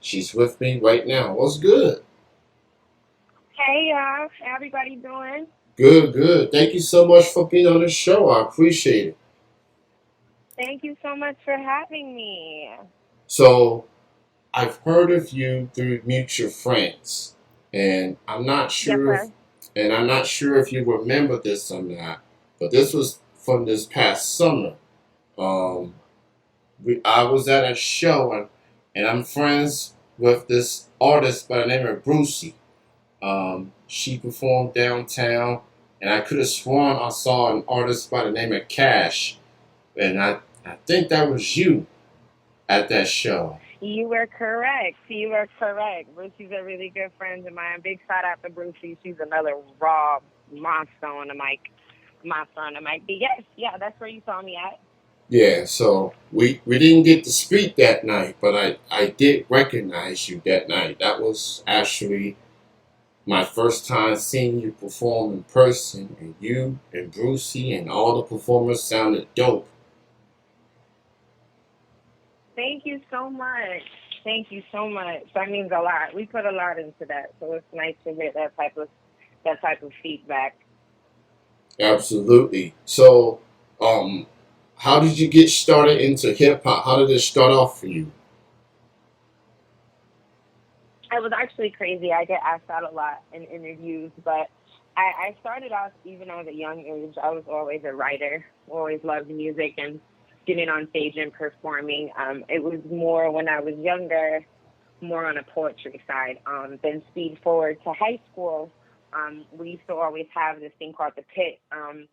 She's with me right now. What's good? Hey y'all, how everybody doing? Good, good. Thank you so much for being on the show. I appreciate it. Thank you so much for having me. So, I've heard of you through mutual friends, and I'm not Yes, sure if sir. and I'm not sure if you remember this or not, but this was from this past summer. Um, I was at a show, and I'm friends with this artist by the name of Brucey. She performed downtown, and I could have sworn I saw an artist by the name of Kash, and I think that was you at that show. You were correct. You were correct. Brucey's a really good friend of mine. Big shout out to Brucey. She's another raw monster on the mic. Monster on the mic. But yes, yeah, that's where you saw me at. Yeah, so we didn't get to speak that night, but I did recognize you that night. That was actually my first time seeing you perform in person, and you and Brucey and all the performers sounded dope. Thank you so much. Thank you so much. That means a lot. We put a lot into that, so it's nice to get that type of feedback. Absolutely. So, um, how did you get started into hip hop? How did it start off for you? It was actually crazy. I get asked that a lot in interviews, but I started off even at a young age. I was always a writer, always loved music and getting on stage and performing. It was more when I was younger, more on a poetry side. Then speed forward to high school, we used to always have this thing called the pit,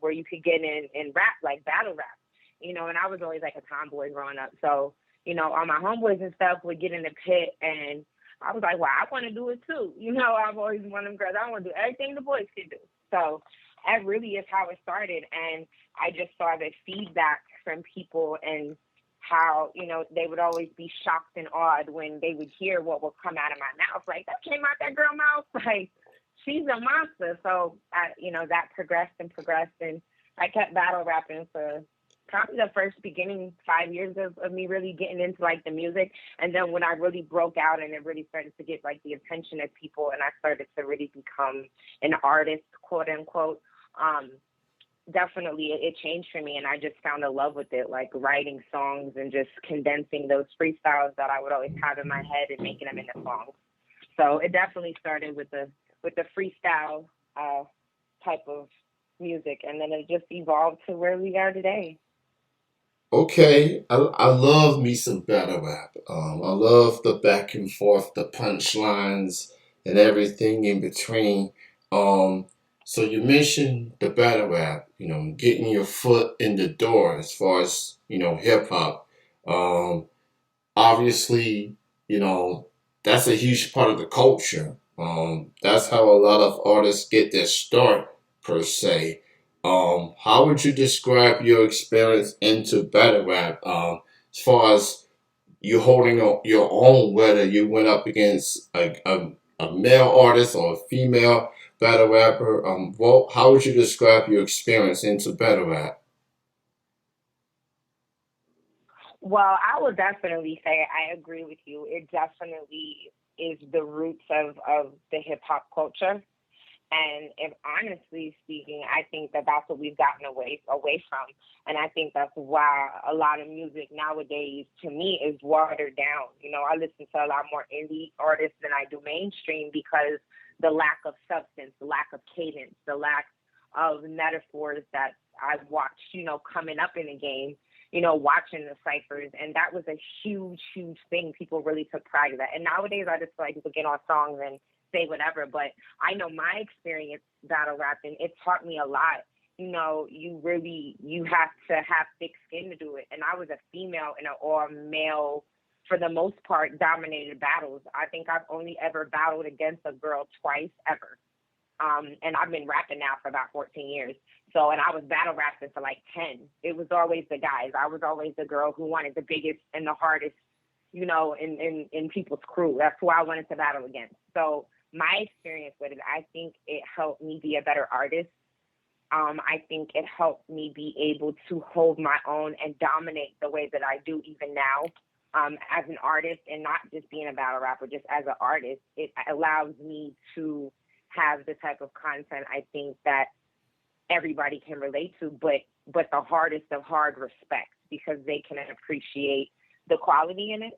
where you could get in and rap, like battle rap, and I was always like a tomboy growing up. So, all my homeboys and stuff would get in the pit and I was like, well, I want to do it too. I've always wanted them girls. I want to do everything the boys can do. So that really is how it started. And I just saw the feedback from people and how, they would always be shocked and awed when they would hear what would come out of my mouth. Like, that came out that girl mouth. Like, she's a monster. So, that progressed and progressed. And I kept battle rapping for probably the first beginning 5 years of me really getting into like the music. And then when I really broke out and it really started to get like the attention of people and I started to really become an artist, quote unquote, um, definitely it changed for me and I just found a love with it, like writing songs and just condensing those freestyles that I would always have in my head and making them into songs. So it definitely started with the freestyle type of music and then it just evolved to where we are today. Okay, I love me some battle rap. I love the back and forth, the punchlines, and everything in between. Um, so you mentioned the battle rap, getting your foot in the door as far as, hip hop. Um, Obviously, you know, that's a huge part of the culture. That's how a lot of artists get their start, per se. How would you describe your experience into battle rap? As far as you holding your own, whether you went up against a male artist or a female battle rapper, how would you describe your experience into battle rap? Well, I would definitely say I agree with you. It definitely is the roots of the hip hop culture. And if honestly speaking, I think that that's what we've gotten away from. And I think that's why a lot of music nowadays, to me, is watered down. I listen to a lot more indie artists than I do mainstream because the lack of substance, the lack of cadence, the lack of metaphors that I've watched, coming up in the game, watching the ciphers. And that was a huge, huge thing. People really took pride in that. And nowadays, I just feel like people get on songs and say whatever. But I know my experience battle rapping, it taught me a lot. You have to have thick skin to do it. And I was a female in an all male, for the most part, dominated battles. I think I've only ever battled against a girl twice ever. And I've been rapping now for about 14 years. So, and I was battle rapping for like 10. It was always the guys. I was always the girl who wanted the biggest and the hardest, in people's crew. That's who I wanted to battle against. So, my experience with it, I think it helped me be a better artist. I think it helped me be able to hold my own and dominate the way that I do even now. as an artist and not just being a battle rapper, just as an artist, it allows me to have the type of content I think that everybody can relate to, but the hardest of hard respects because they can appreciate the quality in it.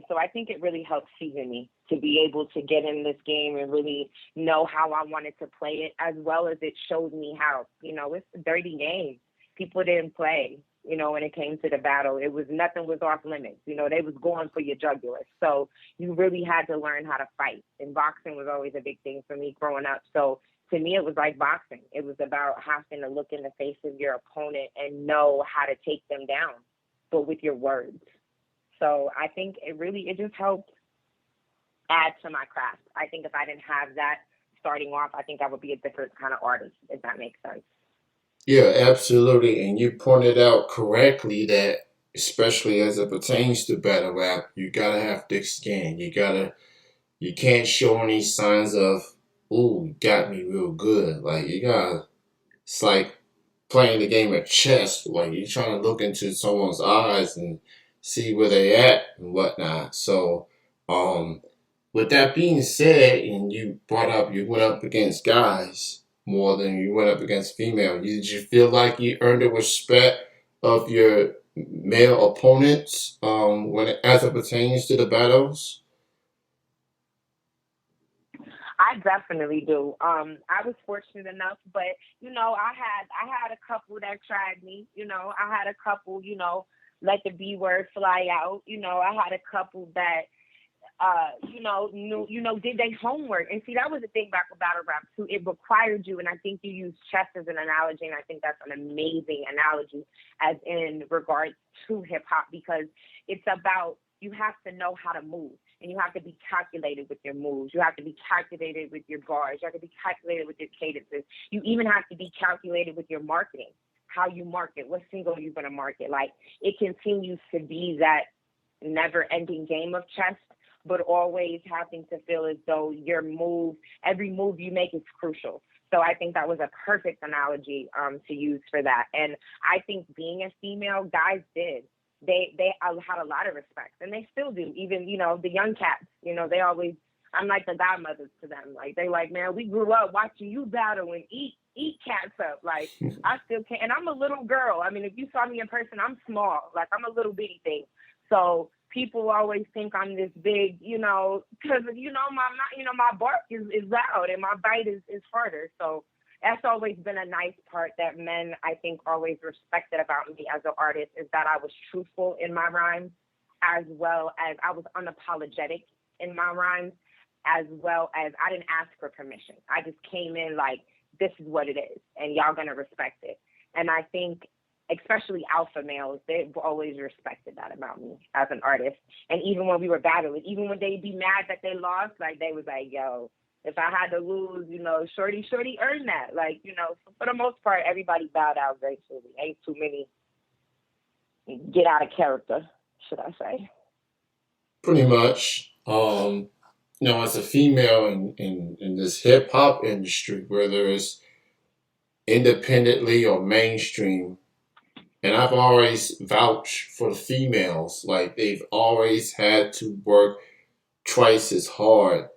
So I think it really helped season me to be able to get in this game and really know how I wanted to play it, as well as it showed me how, it's a dirty game. People didn't play, when it came to the battle. It was nothing was off limits. They was going for your jugular. So you really had to learn how to fight. And boxing was always a big thing for me growing up. So to me, it was like boxing. It was about having to look in the face of your opponent and know how to take them down, but with your words. So I think it just helped add to my craft. I think if I didn't have that starting off, I think I would be a different kind of artist, if that makes sense. Yeah, absolutely. And you pointed out correctly that, especially as it pertains to battle rap, you gotta have thick skin. You can't show any signs of, ooh, you got me real good. Like, it's like playing the game of chess. Like, you're trying to look into someone's eyes and see where they at and whatnot. So, um, with that being said, and you brought up you went up against guys more than you went up against female. Did you feel like you earned the respect of your male opponents as it pertains to the battles? I definitely do. I was fortunate enough, but I had a couple that tried me. I had a couple, let the B word fly out. I had a couple that did their homework. And see, that was the thing about battle rap too. It required you, and I think you use chess as an analogy, and I think that's an amazing analogy as in regards to hip hop because it's about you have to know how to move. And you have to be calculated with your moves. You have to be calculated with your bars. You have to be calculated with your cadences. You even have to be calculated with your marketing, how you market, what single you're going to market. Like it continues to be that never ending game of chess, but always having to feel as though every move you make is crucial. So I think that was a perfect analogy to use for that. And I think being a female, guys did. They had a lot of respect, and they still do. Even the young cats, they always. I'm like the godmother to them. Like they like, man, we grew up watching you battle and eat cats up. Like I still can't. And I'm a little girl. I mean, if you saw me in person, I'm small. Like I'm a little bitty thing. So people always think I'm this big, because my bark is loud and my bite is harder. So that's always been a nice part that men, I think, always respected about me as an artist is that I was truthful in my rhymes, as well as I was unapologetic in my rhymes, as well as I didn't ask for permission. I just came in like, this is what it is, and y'all gonna respect it. And I think, especially alpha males, they've always respected that about me as an artist. And even when we were battling, even when they'd be mad that they lost, like they was like, yo, if I had to lose, shorty earned that. Like, so for the most part, everybody bowed out gracefully. Ain't too many get out of character, should I say. Pretty much. As a female in this hip hop industry, whether it's independently or mainstream, and I've always vouched for the females. Like they've always had to work twice as hard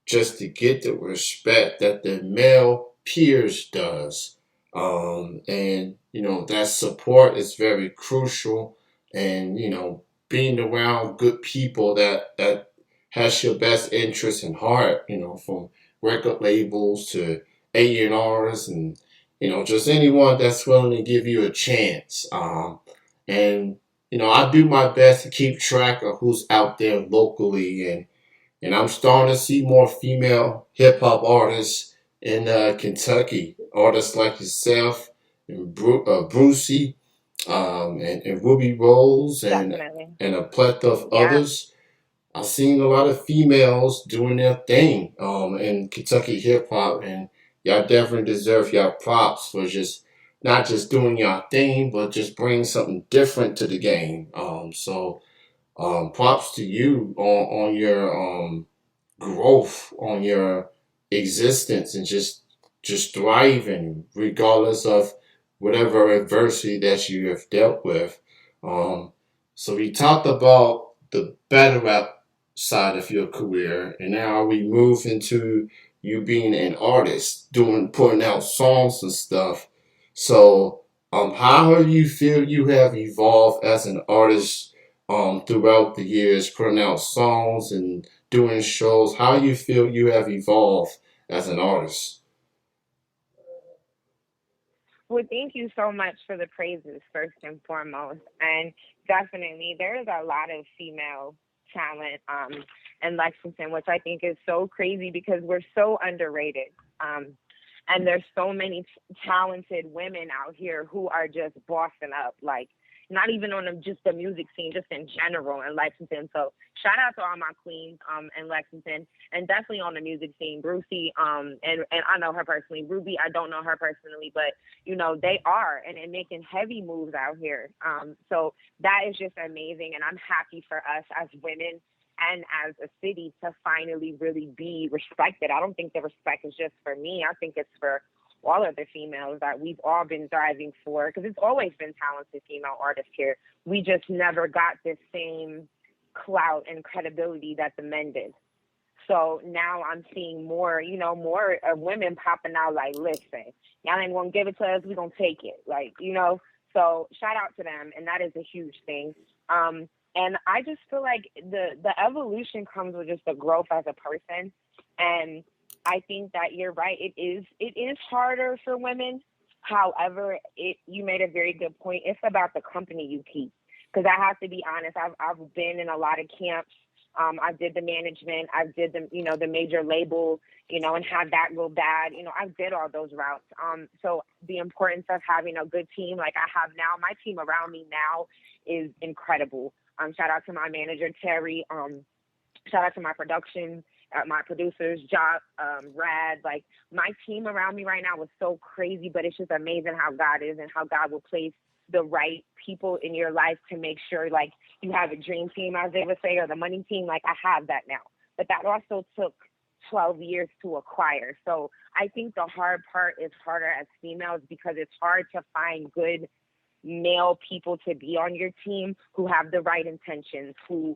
just to get the respect that the male peers does. And that support is very crucial. And being around good people that has your best interest in heart. From record labels to A&Rs and just anyone that's willing to give you a chance. And I do my best to keep track of who's out there locally and I'm starting to see more female hip hop artists in Kentucky. Artists like yourself and Brucey, and Ruby Rose Definitely. and a plethora of Yeah. others. I've seen a lot of females doing their thing in Kentucky hip hop, and y'all definitely deserve y'all props for just not just doing your thing, but just bringing something different to the game. Props to you on your growth, on your existence, and just thriving regardless of whatever adversity that you have dealt with. Um, so we talked about the battle rap side of your career, and now we move into you being an artist, doing putting out songs and stuff. So, how do you feel you have evolved as an artist throughout the years, putting out songs and doing shows? How do you feel you have evolved as an artist? Well, thank you so much for the praises, first and foremost. And definitely, there is a lot of female talent in Lexington, which I think is so crazy because we're so underrated. And there's so many talented women out here who are just bossing up, like not even on just the music scene, just in general in Lexington. So shout out to all my queens in Lexington, and definitely on the music scene. Brucey, and I know her personally. Ruby, I don't know her personally, but they are and making heavy moves out here. So that is just amazing, and I'm happy for us as women and as a city to finally really be respected. I don't think the respect is just for me. I think it's for all of the females that we've all been driving for, because it's always been talented female artists here. We just never got this same clout and credibility that the men did. So now I'm seeing more, more women popping out like, listen, y'all ain't gonna give it to us, we gonna take it. So shout out to them, and that is a huge thing. And I just feel like the evolution comes with just the growth as a person. And I think that you're right. It is harder for women. However, you made a very good point. It's about the company you keep. Because I have to be honest, I've been in a lot of camps. I did the management. I did the major label, and had that go bad. I did all those routes. So the importance of having a good team like I have now, my team around me now is incredible. Shout out to my manager, Terry. Shout out to my production, my producers, Job, Rad. Like, my team around me right now is so crazy, but it's just amazing how God is and how God will place the right people in your life to make sure, like, you have a dream team, as they would say, or the money team. Like, I have that now. But that also took 12 years to acquire. So I think the hard part is harder as females because it's hard to find good male people to be on your team who have the right intentions, who,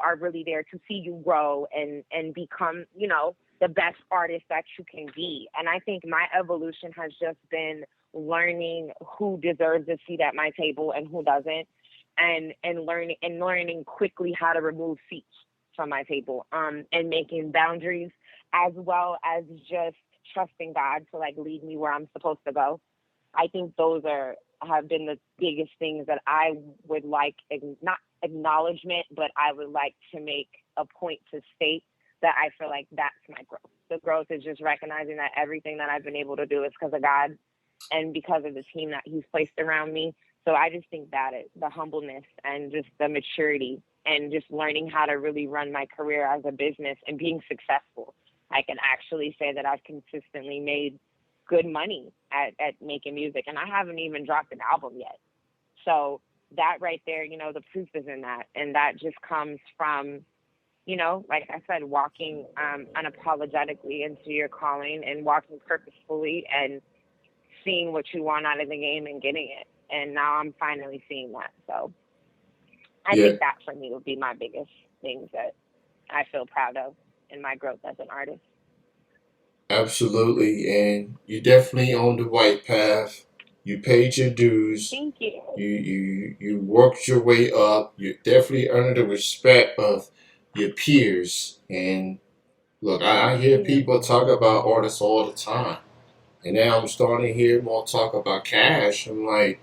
are really there to see you grow and become, the best artist that you can be. And I think my evolution has just been learning who deserves a seat at my table and who doesn't, and learning quickly how to remove seats from my table, and making boundaries, as well as just trusting God to, like, lead me where I'm supposed to go. I think those have been the biggest things that I would like, not acknowledgement, but I would like to make a point to state that I feel like that's my growth. The growth is just recognizing that everything that I've been able to do is because of God and because of the team that He's placed around me. So I just think that the humbleness and just the maturity and just learning how to really run my career as a business and being successful. I can actually say that I've consistently made good money at making music, and I haven't even dropped an album yet. So that right there, the proof is in that, and that just comes from, like I said, walking unapologetically into your calling and walking purposefully and seeing what you want out of the game and getting it. And now I'm finally seeing that. So I Yeah, think that for me would be my biggest things that I feel proud of in my growth as an artist. absolutely. And you're definitely on the right path. You paid your dues. Thank you. You worked your way up. You definitely earned the respect of your peers. And look, I hear Thank you. people talk about artists all the time. And now I'm starting to hear more talk about Cash. I'm like,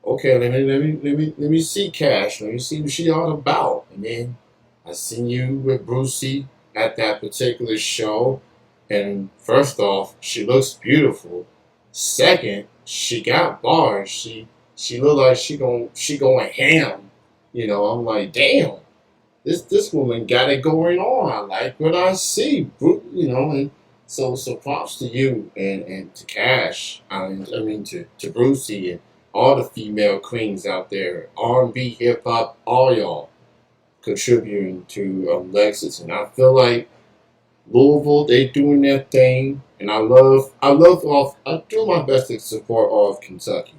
okay, let me see Cash. Let me see what she all about. And then I seen you with Brucey at that particular show. And first off, she looks beautiful. Second, she got bars. She look like she going ham. I'm like, damn, this woman got it going on. I like what I see. And so props to you and to Cash. I mean to Brucey and all the female queens out there, R&B, hip hop, all y'all contributing to Lexington. I feel like Louisville, they doing their thing, and I do my best to support all of Kentucky,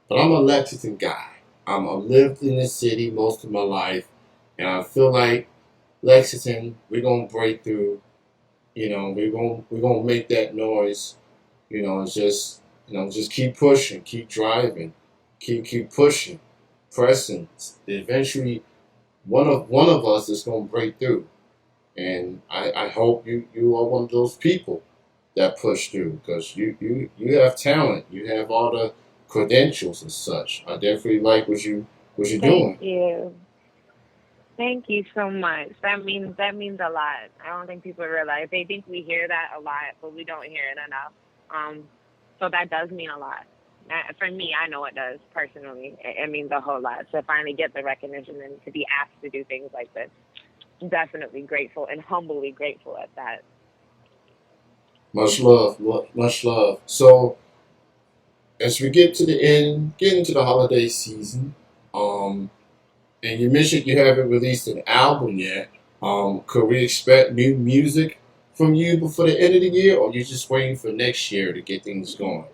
but I'm a Lexington guy. I lived in the city most of my life, And I feel like Lexington, we're gonna break through. We're gonna make that noise. It's just just keep pushing, keep driving, keep pushing, pressing. Eventually, one of us is gonna break through, and I hope you are one of those people that push through because you have talent, you have all the credentials and such. I definitely like what you're Thank doing. you. Thank you so much. That means a lot. I don't think people realize. They think we hear that a lot, but we don't hear it enough. So that does mean a lot. For me, I know it does personally. It means a whole lot to finally get the recognition and to be asked to do things like this. Definitely grateful and humbly grateful at that. Much love, much love. So as we get to the end, get into the holiday season, um, and you mentioned you haven't released an album yet. Could we expect new music from you before the end of the year, or you just waiting for next year to get things going?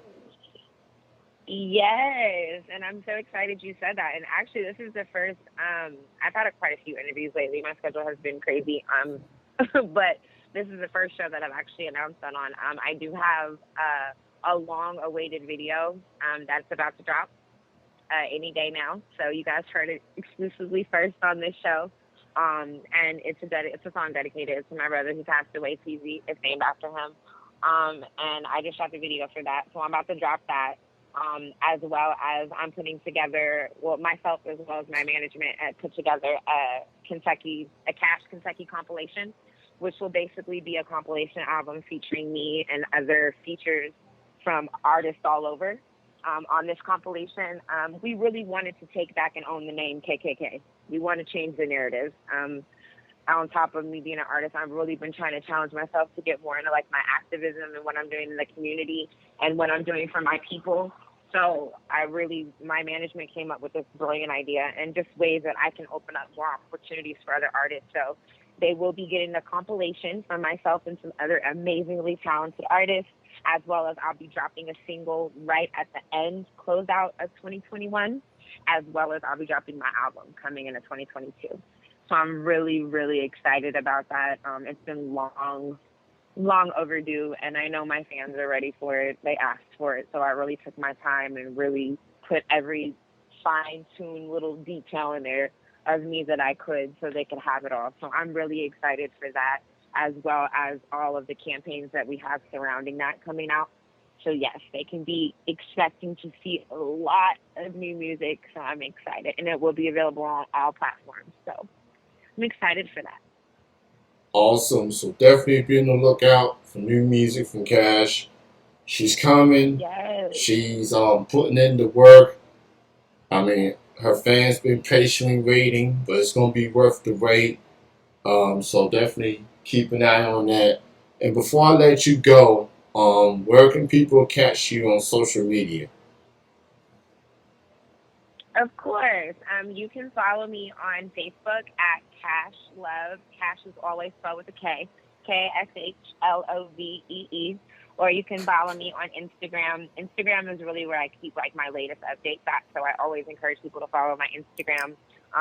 Yes, and I'm so excited you said that. And actually, this is the first. I've had quite a few interviews lately. My schedule has been crazy. But this is the first show that I've actually announced that on. I do have a long-awaited video that's about to drop any day now. So you guys heard it exclusively first on this show. And it's a song dedicated to my brother who passed away. PZ. It's named after him. And I just shot the video for that, so I'm about to drop that. As well as I'm putting together, well, myself as well as my management put together a Cash Kentucky compilation, which will basically be a compilation album featuring me and other features from artists all over. On this compilation, we really wanted to take back and own the name KKK. We want to change the narrative. On top of me being an artist, I've really been trying to challenge myself to get more into like my activism and what I'm doing in the community and what I'm doing for my people. So my management came up with this brilliant idea and just ways that I can open up more opportunities for other artists. So they will be getting a compilation from myself and some other amazingly talented artists, as well as I'll be dropping a single right at the end, closeout of 2021, as well as I'll be dropping my album coming into 2022. So I'm really, really excited about that. It's been long overdue, and I know my fans are ready for it. They asked for it, so I really took my time and really put every fine-tuned little detail in there of me that I could so they could have it all. So I'm really excited for that, as well as all of the campaigns that we have surrounding that coming out. So yes, they can be expecting to see a lot of new music. So I'm excited, and it will be available on all platforms. So I'm excited for that. Awesome. So definitely be on the lookout for new music from Cash. She's coming. Yes. She's putting in the work. I mean, her fans been patiently waiting, but it's gonna be worth the wait. So definitely keep an eye on that. And before I let you go, where can people catch you on social media? Of course. You can follow me on Facebook at Cash Love. Cash is always spelled with a K, KSHLOVEE. Or you can follow me on Instagram. Instagram is really where I keep like my latest updates at. So I always encourage people to follow my Instagram.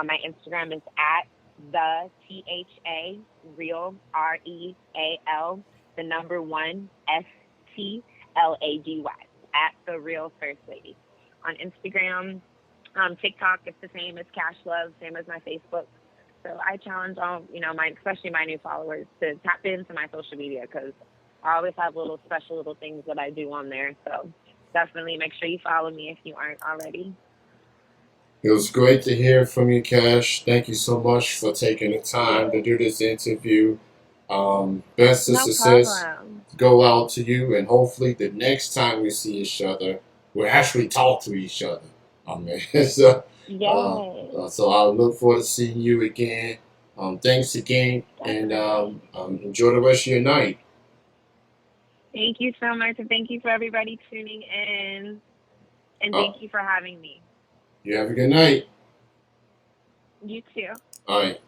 My Instagram is at the THA real REAL the number one STLADY at the real first lady on Instagram. TikTok, it's the same as Cash Love, same as my Facebook. So I challenge all, especially my new followers to tap into my social media because I always have little special little things that I do on there. So definitely make sure you follow me if you aren't already. It was great to hear from you, Cash. Thank you so much for taking the time to Yeah, do this interview. Best of no success problem. go out to you, and hopefully the next time we see each other, we'll actually talk to each other. I mean, uh, Yes, so I look forward to seeing you again. Thanks again, and definitely. enjoy the rest of your night. Thank you so much. And thank you for everybody tuning in. And Uh, thank you for having me. you have a good night. You too. All right.